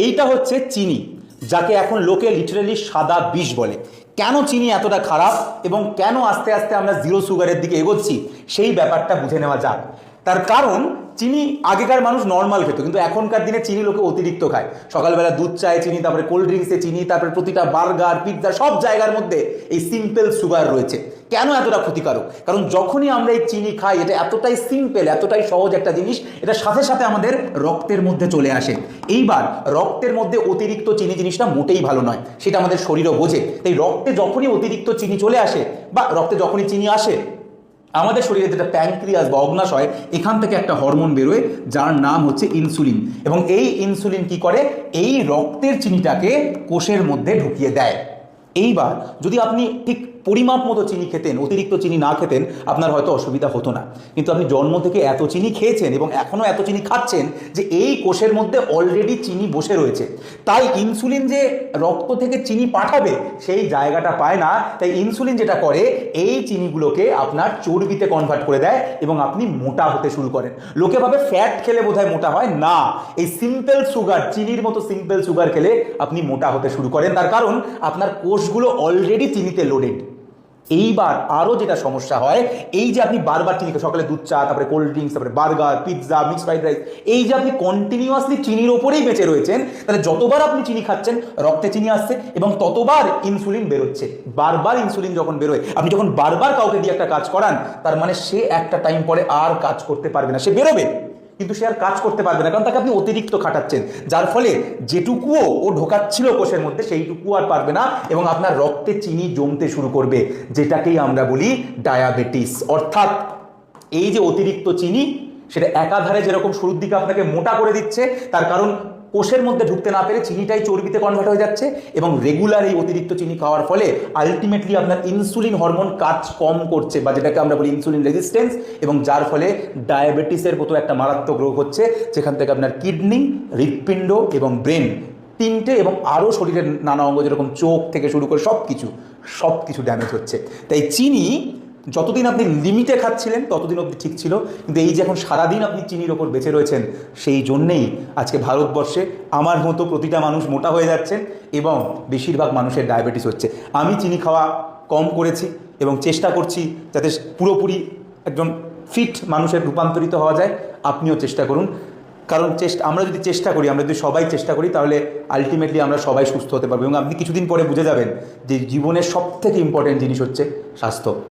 এইটা হচ্ছে চিনি, যাকে এখন লোকে লিটারালি সাদা বিষ বলে। কেন চিনি এতটা খারাপ এবং কেন আস্তে আস্তে আমরা জিরো সুগারের দিকে এগোচ্ছি সেই ব্যাপারটা বুঝে নেওয়া যাক। তার কারণ চিনি আগেকার মানুষ নর্মাল খেত, কিন্তু এখনকার দিনে চিনি লোকে অতিরিক্ত খায়। সকালবেলা দুধ চায়ে চিনি, তারপরে কোল্ড ড্রিঙ্কসে চিনি, তারপরে প্রতিটা বার্গার পিৎজা সব জায়গার মধ্যে এই সিম্পল সুগার রয়েছে। কেন এতটা ক্ষতিকারক? কারণ যখনই আমরা এই চিনি খাই, এটা এতটাই সিম্পল, এতটাই সহজ একটা জিনিস, এটা সাথে সাথে আমাদের রক্তের মধ্যে চলে আসে। এইবার রক্তের মধ্যে অতিরিক্ত চিনি জিনিসটা মোটেই ভালো নয়, সেটা আমাদের শরীরও বোঝে। তাই রক্তে যখনই অতিরিক্ত চিনি চলে আসে বা রক্তে যখনই চিনি আসে, আমাদের শরীরে যেটা প্যানক্রিয়াস বা অগ্নাশয়, এখান থেকে একটা হরমোন বেরোয় যার নাম হচ্ছে ইনসুলিন। এবং এই ইনসুলিন কি করে? এই রক্তের চিনিটাকে কোষের মধ্যে ঢুকিয়ে দেয়। এইবার যদি আপনি ঠিক পরিমাপ মতো চিনি খেতেন, অতিরিক্ত চিনি না খেতেন, আপনার হয়তো অসুবিধা হতো না। কিন্তু আপনি জন্ম থেকে এত চিনি খেয়েছেন এবং এখনও এত চিনি খাচ্ছেন যে এই কোষের মধ্যে অলরেডি চিনি বসে রয়েছে। তাই ইনসুলিন যে রক্ত থেকে চিনি পাঠাবে সেই জায়গাটা পায় না। তাই ইনসুলিন যেটা করে, এই চিনিগুলোকে আপনার চর্বিতে কনভার্ট করে দেয় এবং আপনি মোটা হতে শুরু করেন। লোকে ভাবে ফ্যাট খেলে বোধহয় মোটা হয়, না, এই সিম্পল সুগার, চিনির মতো সিম্পল সুগার খেলে আপনি মোটা হতে শুরু করেন। তার কারণ আপনার কোষগুলো অলরেডি চিনিতে লোডেড। এইবার আরও যেটা সমস্যা হয়, এই যে আপনি বারবার চিনি, সকালে দুধ চা, তারপরে কোল্ড ড্রিঙ্কস, তারপরে burger pizza mixed fried rice, এই যে আপনি কন্টিনিউয়াসলি চিনির ওপরেই বেঁচে রয়েছেন, তাহলে যতবার আপনি চিনি খাচ্ছেন রক্তে চিনি আসছে এবং ততবার ইনসুলিন বেরোচ্ছে। বারবার ইনসুলিন যখন বেরোয়, আপনি যখন বারবার কাউকে দিয়ে একটা কাজ করান, তার মানে সে একটা টাইম পরে আর কাজ করতে পারবে না। সে বেরোবে কিন্তু সে আর কাজ করতে পারবে না, কারণ তাকে আপনি অতিরিক্ত খাটাচ্ছেন, যার ফলে যেটুকুও ও ঢোকাচ্ছিল কোষের মধ্যে সেইটুকু আর পারবে না এবং আপনার রক্তে চিনি জমতে শুরু করবে, যেটাকেই আমরা বলি ডায়াবেটিস। অর্থাৎ এই যে অতিরিক্ত চিনি, সেটা একাধারে যেরকম শুরুর দিকে আপনাকে মোটা করে দিচ্ছে, তার কারণ কোষের মধ্যে ঢুকতে না পেরে চিনিটাই চর্বিতে কনভার্ট হয়ে যাচ্ছে, এবং রেগুলার এই অতিরিক্ত চিনি খাওয়ার ফলে আলটিমেটলি আপনার ইনসুলিন হরমোন কাজ কম করছে, বা যেটাকে আমরা বলি ইনসুলিন রেজিস্ট্যান্স, এবং যার ফলে ডায়াবেটিসের মতো একটা মারাত্মক রোগ হচ্ছে, যেখান থেকে আপনার কিডনি, হৃৎপিণ্ড এবং ব্রেন তিনটে এবং আরও শরীরের নানা অঙ্গ যেরকম চোখ থেকে শুরু করে সব কিছু ড্যামেজ হচ্ছে। তাই চিনি যতদিন আপনি লিমিটে খাচ্ছিলেন ততদিন অবধি ঠিক ছিল, কিন্তু এই যে এখন সারাদিন আপনি চিনির ওপর বেঁচে রয়েছেন, সেই জন্যেই আজকে ভারতবর্ষে আমার মতো প্রতিটা মানুষ মোটা হয়ে যাচ্ছেন এবং বেশিরভাগ মানুষের ডায়াবেটিস হচ্ছে। আমি চিনি খাওয়া কম করেছি এবং চেষ্টা করছি যাতে পুরোপুরি একজন ফিট মানুষের রূপান্তরিত হওয়া যায়। আপনিও চেষ্টা করুন, কারণ আমরা যদি চেষ্টা করি, আমরা যদি সবাই চেষ্টা করি, তাহলে আলটিমেটলি আমরা সবাই সুস্থ হতে পারবো। এবং আপনি কিছুদিন পরে বুঝে যাবেন যে জীবনের সবথেকে ইম্পর্টেন্ট জিনিস হচ্ছে স্বাস্থ্য।